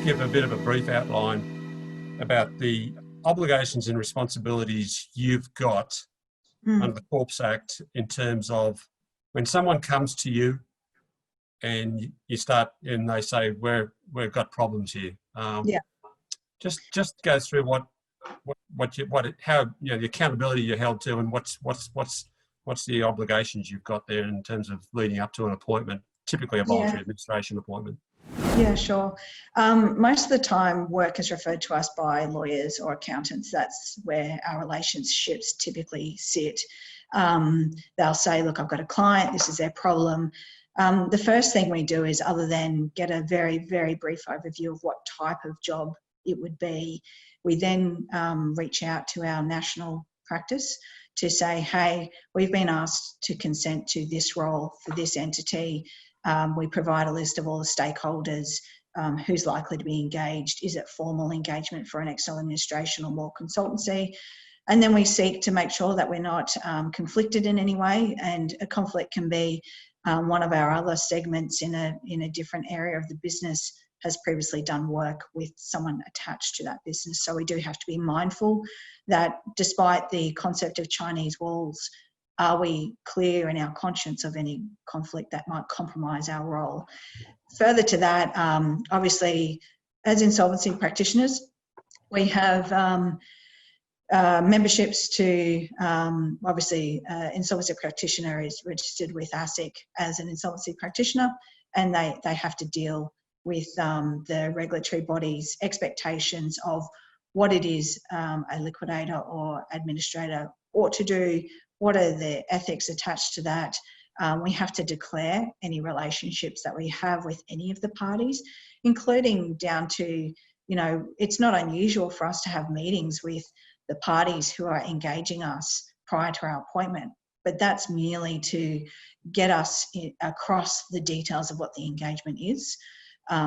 give a bit of a brief outline about the obligations and responsibilities you've got under the Corps Act in terms of when someone comes to you and you start and they say we've got problems here. Just go through how the accountability you're held to, and what's the obligations you've got there in terms of leading up to an appointment, typically a voluntary administration appointment. Yeah, sure. Most of the time work is referred to us by lawyers or accountants. That's where our relationships typically sit. They'll say, look, I've got a client, this is their problem. The first thing we do is, other than get a very, very brief overview of what type of job it would be, we then reach out to our national practice to say, hey, we've been asked to consent to this role for this entity. We provide a list of all the stakeholders, who's likely to be engaged. Is it formal engagement for an external administration or more consultancy? And then we seek to make sure that we're not conflicted in any way. And a conflict can be one of our other segments in a different area of the business has previously done work with someone attached to that business. So we do have to be mindful that despite the concept of Chinese walls, are we clear in our conscience of any conflict that might compromise our role? Further to that, obviously, as insolvency practitioners, we have memberships to, insolvency practitioner is registered with ASIC as an insolvency practitioner, and they have to deal with the regulatory body's expectations of what it is a liquidator or administrator ought to do. What are the ethics attached to that? We have to declare any relationships that we have with any of the parties, including down to, it's not unusual for us to have meetings with the parties who are engaging us prior to our appointment, but that's merely to get us across the details of what the engagement is.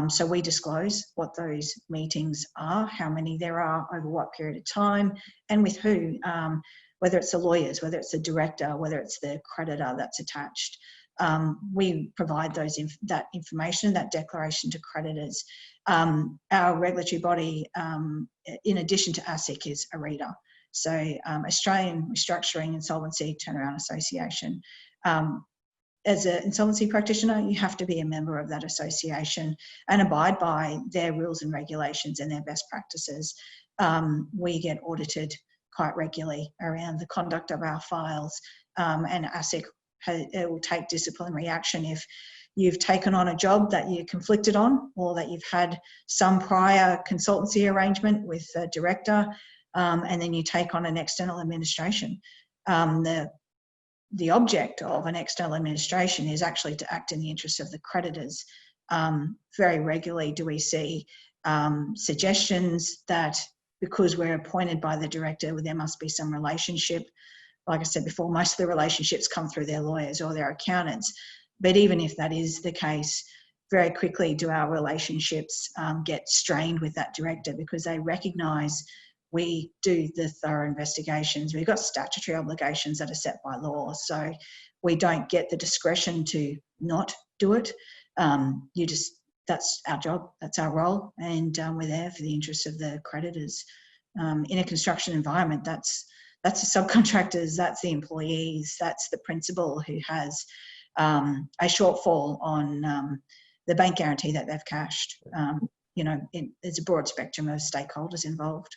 So we disclose what those meetings are, how many there are, over what period of time, and with who, whether it's the lawyers, whether it's the director, whether it's the creditor that's attached. We provide that information, that declaration to creditors. Our regulatory body, in addition to ASIC, is ARETA, so Australian Restructuring Insolvency Turnaround Association. As an insolvency practitioner, you have to be a member of that association and abide by their rules and regulations and their best practices. We get audited quite regularly around the conduct of our files, and ASIC will take disciplinary action if you've taken on a job that you're conflicted on, or that you've had some prior consultancy arrangement with a director, and then you take on an external administration. The object of an external administration is actually to act in the interests of the creditors. Very regularly do we see suggestions that because we're appointed by the director, there must be some relationship. Like I said before, most of the relationships come through their lawyers or their accountants. But even if that is the case, very quickly do our relationships get strained with that director, because they recognise we do the thorough investigations. We've got statutory obligations that are set by law, so we don't get the discretion to not do it. That's our job, that's our role, and we're there for the interests of the creditors. In a construction environment, that's the subcontractors, that's the employees, that's the principal who has a shortfall on the bank guarantee that they've cashed. There's a broad spectrum of stakeholders involved.